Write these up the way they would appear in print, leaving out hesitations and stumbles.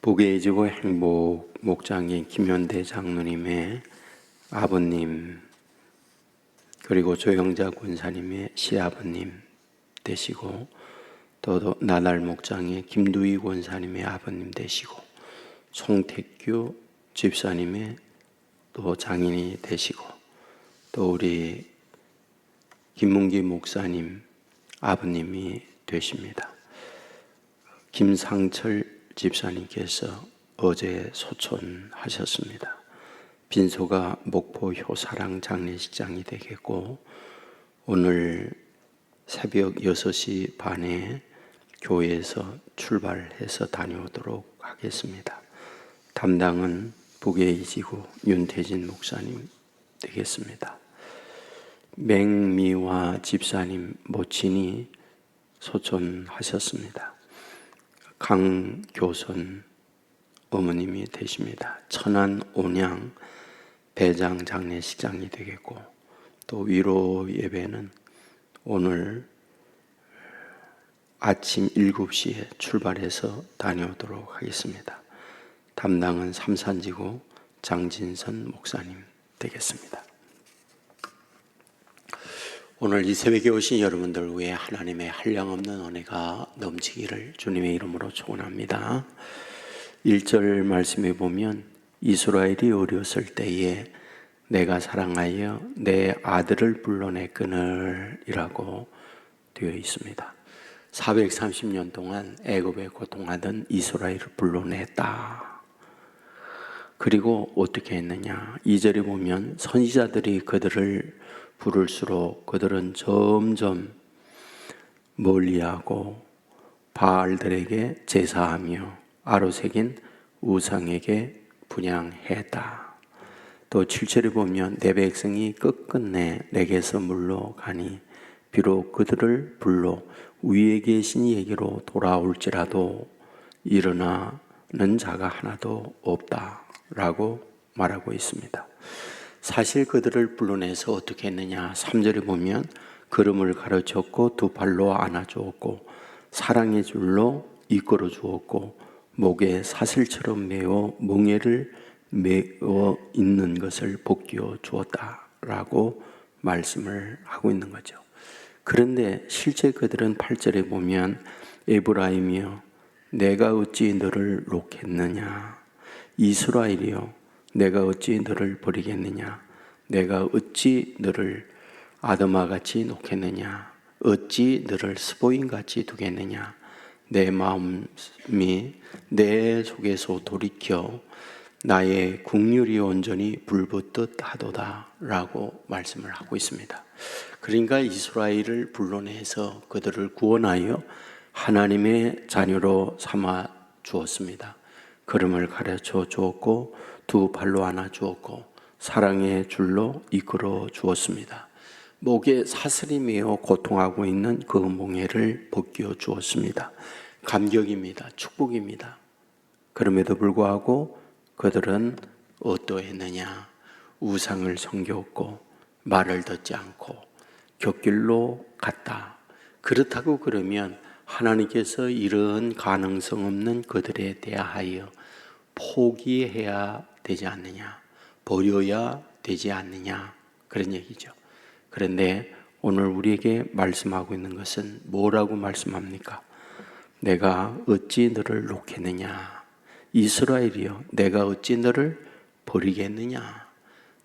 부계지구 행복 목장인 김현대 장로님의 아버님, 그리고 조영자 권사님의 시아버님 되시고, 또 나달 목장의 김두희 권사님의 아버님 되시고, 송택규 집사님의 또 장인이 되시고, 또 우리 김문기 목사님 아버님이 되십니다. 김상철 집사님께서 어제 소천하셨습니다. 빈소가 목포 효사랑 장례식장이 되겠고, 오늘 새벽 6시 반에 교회에서 출발해서 다녀오도록 하겠습니다. 담당은 부계이지구 윤태진 목사님 되겠습니다. 맹미화 집사님 모친이 소천하셨습니다. 강교선 어머님이 되십니다. 천안 온양 배장 장례식장이 되겠고, 또 위로 예배는 오늘 아침 7시에 출발해서 다녀오도록 하겠습니다. 담당은 삼산지구 장진선 목사님 되겠습니다. 오늘 이 새벽에 오신 여러분들 위해 하나님의 한량없는 은혜가 넘치기를 주님의 이름으로 축원합니다. 1절 말씀에 보면 이스라엘이 어렸을 때에 내가 사랑하여 내 아들을 불러냈거늘 이라고 되어 있습니다. 430년 동안 애굽에 고통하던 이스라엘을 불러냈다. 그리고 어떻게 했느냐, 2절에 보면 선지자들이 그들을 부를수록 그들은 점점 멀리하고 바알들에게 제사하며 아로색인 우상에게 분향했다. 또 7절에 보면 내 백성이 끝끝내 내게서 물러가니 비록 그들을 불러 위에 계신 이에게로 돌아올지라도 일어나는 자가 하나도 없다라고 말하고 있습니다. 사실 그들을 불러내서 어떻게 했느냐, 3절에 보면 걸음을 가르쳤고 두 발로 안아주었고 사랑의 줄로 이끌어 주었고 목에 사슬처럼 메어 멍에를 메어 있는 것을 벗겨 주었다라고 말씀을 하고 있는 거죠. 그런데 실제 그들은 8절에 보면 에브라임이여 내가 어찌 너를 놓겠느냐, 이스라엘이여 내가 어찌 너를 버리겠느냐, 내가 어찌 너를 아드마같이 놓겠느냐, 어찌 너를 스보임같이 두겠느냐, 내 마음이 내 속에서 돌이켜 나의 국률이 온전히 불붙듯 하도다 라고 말씀을 하고 있습니다. 그러니까 이스라엘을 불러내서 그들을 구원하여 하나님의 자녀로 삼아 주었습니다. 걸음을 가르쳐 주었고 두 발로 안아 주었고 사랑의 줄로 이끌어 주었습니다. 목에 사슬이 메어 고통하고 있는 그 멍에를 벗겨 주었습니다. 감격입니다. 축복입니다. 그럼에도 불구하고 그들은 어떠했느냐, 우상을 섬겼고 말을 듣지 않고 곁길로 갔다. 그렇다고 그러면 하나님께서 이런 가능성 없는 그들에 대하여 포기해야 되지 않느냐, 버려야 되지 않느냐, 그런 얘기죠. 그런데 오늘 우리에게 말씀하고 있는 것은 뭐라고 말씀합니까? 내가 어찌 너를 놓겠느냐, 이스라엘이여 내가 어찌 너를 버리겠느냐,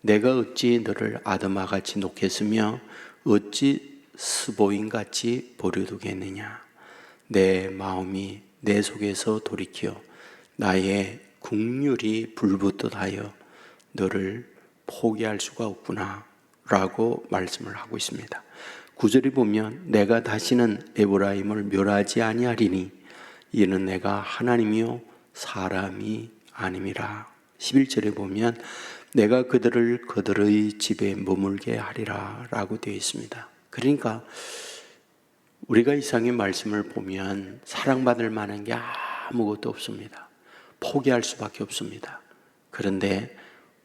내가 어찌 너를 아드마같이 놓겠으며 어찌 스보임같이 버려두겠느냐, 내 마음이 내 속에서 돌이켜 나의 국률이 불붙듯 하여 너를 포기할 수가 없구나 라고 말씀을 하고 있습니다. 9절에 보면 내가 다시는 에브라임을 멸하지 아니하리니 이는 내가 하나님이요 사람이 아님이라. 11절에 보면 내가 그들을 그들의 집에 머물게 하리라 라고 되어 있습니다. 그러니까 우리가 이상의 말씀을 보면 사랑받을 만한 게 아무것도 없습니다. 포기할 수밖에 없습니다. 그런데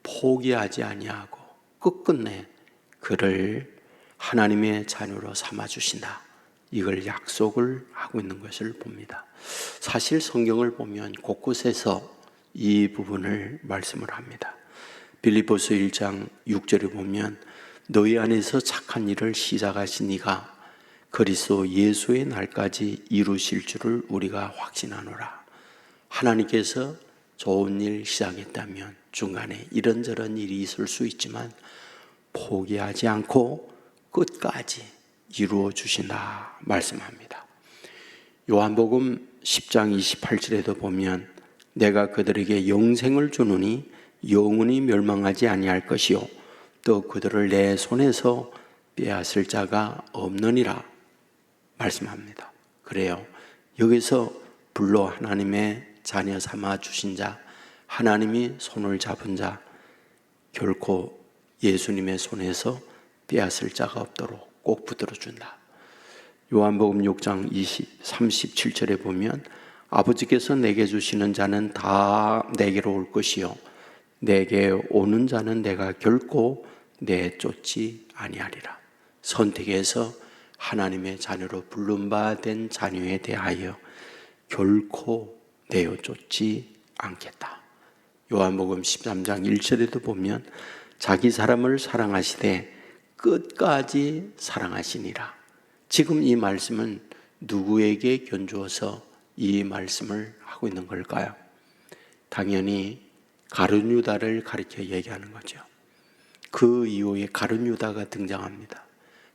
포기하지 아니하고 끝끝내 그를 하나님의 자녀로 삼아주신다. 이걸 약속을 하고 있는 것을 봅니다. 사실 성경을 보면 곳곳에서 이 부분을 말씀을 합니다. 빌립보서 1장 6절에 보면 너희 안에서 착한 일을 시작하신 이가 그리스도 예수의 날까지 이루실 줄을 우리가 확신하노라. 하나님께서 좋은 일 시작했다면 중간에 이런저런 일이 있을 수 있지만 포기하지 않고 끝까지 이루어 주신다 말씀합니다. 요한복음 10장 28절에도 보면 내가 그들에게 영생을 주노니 영원히 멸망하지 아니할 것이요 또 그들을 내 손에서 빼앗을 자가 없느니라 말씀합니다. 그래요. 여기서 불로 하나님의 자녀 삼아 주신 자, 하나님이 손을 잡은 자, 결코 예수님의 손에서 빼앗을 자가 없도록 꼭 붙들어 준다. 요한복음 6장 37절에 보면 아버지께서 내게 주시는 자는 다 내게로 올 것이요 내게 오는 자는 내가 결코 내쫓지 아니하리라. 선택해서 하나님의 자녀로 부른 바 된 자녀에 대하여 결코 내어쫓지 않겠다. 요한복음 13장 1절에도 보면 자기 사람을 사랑하시되 끝까지 사랑하시니라. 지금 이 말씀은 누구에게 견주어서 이 말씀을 하고 있는 걸까요? 당연히 가룟 유다를 가리켜 얘기하는 거죠. 그 이후에 가룟 유다가 등장합니다.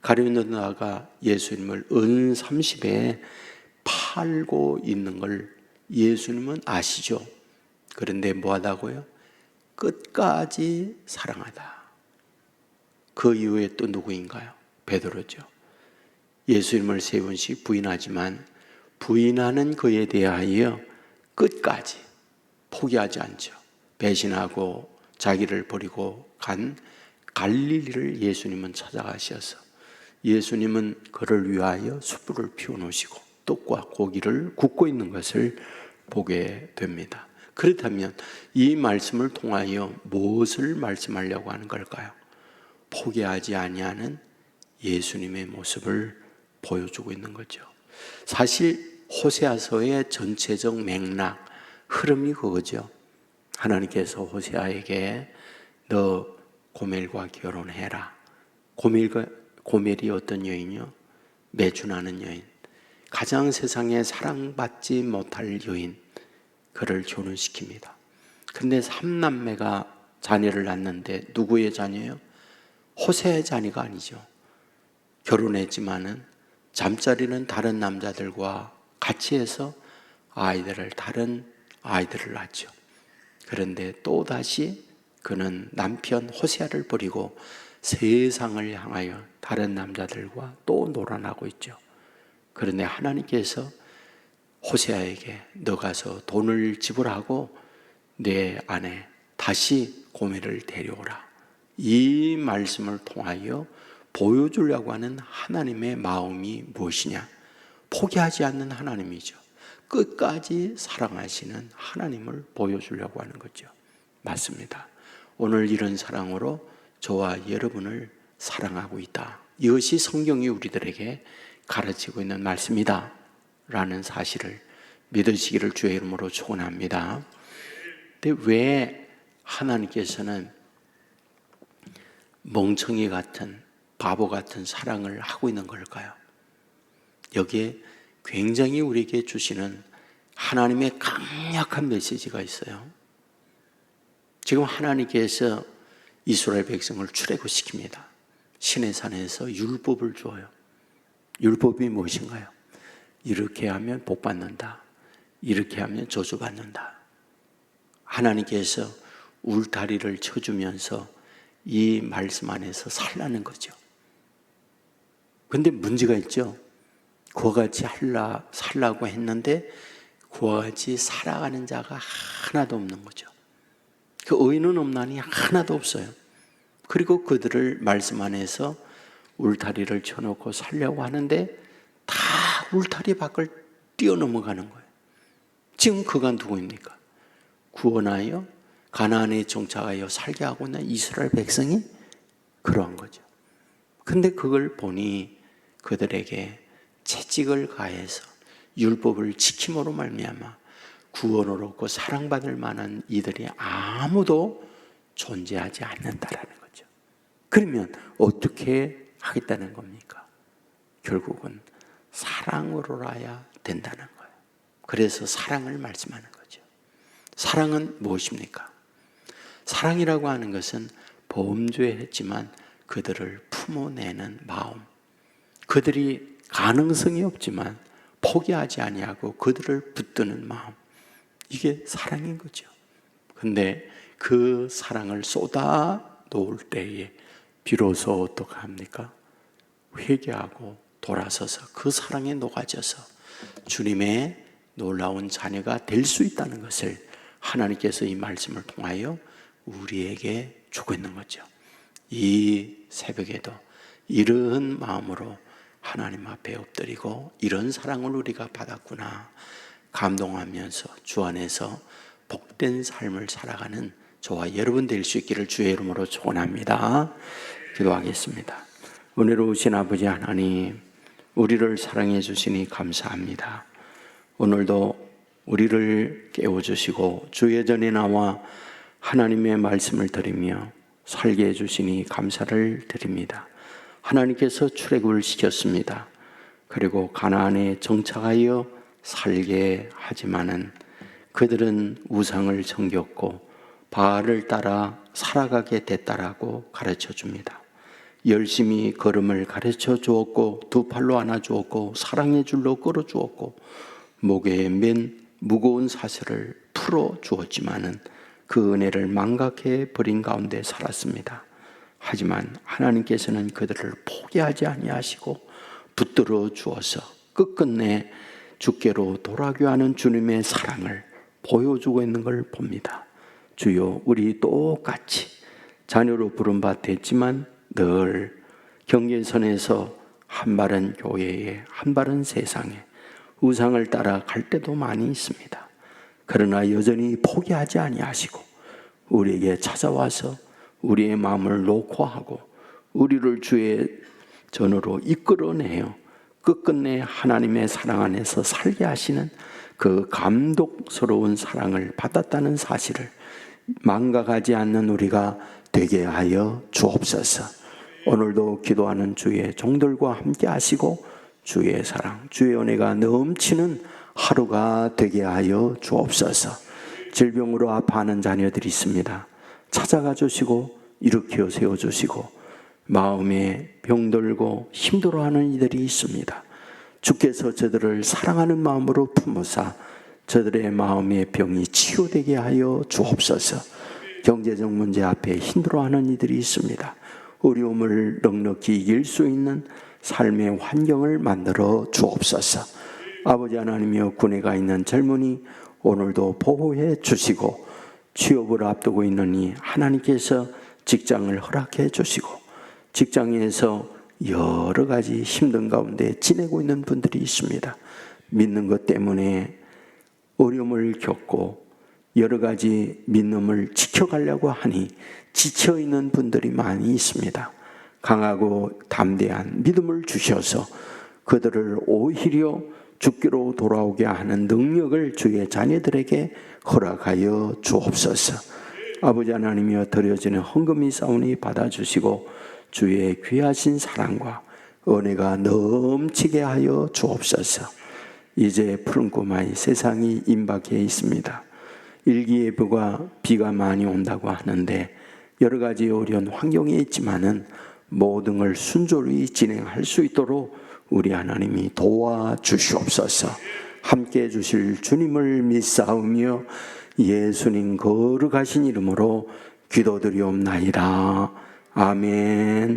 가룟 유다가 예수님을 은 30에 팔고 있는 걸 예수님은 아시죠. 그런데 뭐하다고요? 끝까지 사랑하다. 그 이후에 또 누구인가요? 베드로죠. 예수님을 세 번씩 부인하지만 부인하는 그에 대하여 끝까지 포기하지 않죠. 배신하고 자기를 버리고 간 갈릴리를 예수님은 찾아가셔서 예수님은 그를 위하여 숯불을 피워놓으시고 떡과 고기를 굽고 있는 것을 보게 됩니다. 그렇다면 이 말씀을 통하여 무엇을 말씀하려고 하는 걸까요? 포기하지 아니하는 예수님의 모습을 보여주고 있는 거죠. 사실 호세아서의 전체적 맥락, 흐름이 그거죠. 하나님께서 호세아에게 너 고멜과 결혼해라. 고멜이 어떤 여인이요? 매춘하는 여인. 가장 세상에 사랑받지 못할 여인. 그를 결혼시킵니다. 근데 3남매가 자녀를 낳는데 누구의 자녀예요? 호세의 자녀가 아니죠. 결혼했지만은 잠자리는 다른 남자들과 같이 해서 다른 아이들을 낳죠. 그런데 또다시 그는 남편 호세아를 버리고 세상을 향하여 다른 남자들과 또 놀아나고 있죠. 그런데 하나님께서 호세아에게 너 가서 돈을 지불하고 내 아내 다시 고멜을 데려오라. 이 말씀을 통하여 보여주려고 하는 하나님의 마음이 무엇이냐? 포기하지 않는 하나님이죠. 끝까지 사랑하시는 하나님을 보여주려고 하는 거죠. 맞습니다. 오늘 이런 사랑으로 저와 여러분을 사랑하고 있다. 이것이 성경이 우리들에게 가르치고 있는 말씀이다 라는 사실을 믿으시기를 주의 이름으로 축원합니다. 근데 왜 하나님께서는 멍청이 같은 바보 같은 사랑을 하고 있는 걸까요? 여기에 굉장히 우리에게 주시는 하나님의 강력한 메시지가 있어요. 지금 하나님께서 이스라엘 백성을 출애굽시킵니다. 시내산에서 율법을 줘요. 율법이 무엇인가요? 이렇게 하면 복 받는다. 이렇게 하면 저주 받는다. 하나님께서 울타리를 쳐주면서 이 말씀 안에서 살라는 거죠. 근데 문제가 있죠. 그와 같이 살라고 했는데 그와 같이 살아가는 자가 하나도 없는 거죠. 그 의인은 없나니 하나도 없어요. 그리고 그들을 말씀 안에서 울타리를 쳐놓고 살려고 하는데 다 울타리 밖을 뛰어넘어가는 거예요. 지금 그가 누구입니까? 구원하여 가나안에 정착하여 살게 하고 있는 이스라엘 백성이 그러한 거죠. 근데 그걸 보니 그들에게 채찍을 가해서 율법을 지킴으로 말미암아 구원을 얻고 사랑받을 만한 이들이 아무도 존재하지 않는다라는 거죠. 그러면 어떻게 하겠다는 겁니까? 결국은 사랑으로라야 된다는 거예요. 그래서 사랑을 말씀하는 거죠. 사랑은 무엇입니까? 사랑이라고 하는 것은 범죄했지만 그들을 품어내는 마음, 그들이 가능성이 없지만 포기하지 아니하고 그들을 붙드는 마음, 이게 사랑인 거죠. 근데 그 사랑을 쏟아 놓을 때에 비로소 어떻게 합니까? 회개하고 돌아서서 그 사랑에 녹아져서 주님의 놀라운 자녀가 될 수 있다는 것을 하나님께서 이 말씀을 통하여 우리에게 주고 있는 거죠. 이 새벽에도 이런 마음으로 하나님 앞에 엎드리고 이런 사랑을 우리가 받았구나 감동하면서 주 안에서 복된 삶을 살아가는 저와 여러분 될 수 있기를 주의 이름으로 축원합니다. 기도하겠습니다. 은혜로우신 아버지 하나님, 우리를 사랑해 주시니 감사합니다. 오늘도 우리를 깨워주시고 주의 전에 나와 하나님의 말씀을 드리며 살게 해주시니 감사를 드립니다. 하나님께서 출애굽을 시켰습니다. 그리고 가나안에 정착하여 살게 하지만은 그들은 우상을 섬겼고 바알을 따라 살아가게 됐다라고 가르쳐 줍니다. 열심히 걸음을 가르쳐 주었고 두 팔로 안아 주었고 사랑의 줄로 끌어 주었고 목에 맨 무거운 사슬을 풀어 주었지만은 그 은혜를 망각해 버린 가운데 살았습니다. 하지만 하나님께서는 그들을 포기하지 아니하시고 붙들어 주어서 끝끝내 주께로 돌아가게 하는 주님의 사랑을 보여주고 있는 걸 봅니다. 주여, 우리 똑같이 자녀로 부름받았지만 늘 경계선에서 한 발은 교회에 한 발은 세상에 우상을 따라 갈 때도 많이 있습니다. 그러나 여전히 포기하지 아니하시고 우리에게 찾아와서 우리의 마음을 녹화하고 우리를 주의 전으로 이끌어내어 끝끝내 하나님의 사랑 안에서 살게 하시는 그 감독스러운 사랑을 받았다는 사실을 망각하지 않는 우리가 되게 하여 주옵소서. 오늘도 기도하는 주의 종들과 함께 하시고 주의 사랑, 주의 은혜가 넘치는 하루가 되게 하여 주옵소서. 질병으로 아파하는 자녀들이 있습니다. 찾아가 주시고 일으켜 세워주시고 마음에 병들고 힘들어하는 이들이 있습니다. 주께서 저들을 사랑하는 마음으로 품으사 저들의 마음의 병이 치유되게 하여 주옵소서. 경제적 문제 앞에 힘들어하는 이들이 있습니다. 어려움을 넉넉히 이길 수 있는 삶의 환경을 만들어 주옵소서. 아버지 하나님이여, 군에 가 있는 젊은이 오늘도 보호해 주시고 취업을 앞두고 있느니 하나님께서 직장을 허락해 주시고 직장에서 여러 가지 힘든 가운데 지내고 있는 분들이 있습니다. 믿는 것 때문에 어려움을 겪고 여러 가지 믿음을 지켜가려고 하니 지쳐있는 분들이 많이 있습니다. 강하고 담대한 믿음을 주셔서 그들을 오히려 주께로 돌아오게 하는 능력을 주의 자녀들에게 허락하여 주옵소서. 아버지 하나님이여, 드려지는 헌금이 싸우니 받아주시고 주의 귀하신 사랑과 은혜가 넘치게 하여 주옵소서. 이제 푸른 꼬마의 세상이 임박해 있습니다. 일기예보가 비가 많이 온다고 하는데 여러 가지 어려운 환경에 있지만은 모든 걸 순조로이 진행할 수 있도록 우리 하나님이 도와주시옵소서. 함께해 주실 주님을 믿사오며 예수님 거룩하신 이름으로 기도드리옵나이다. 아멘.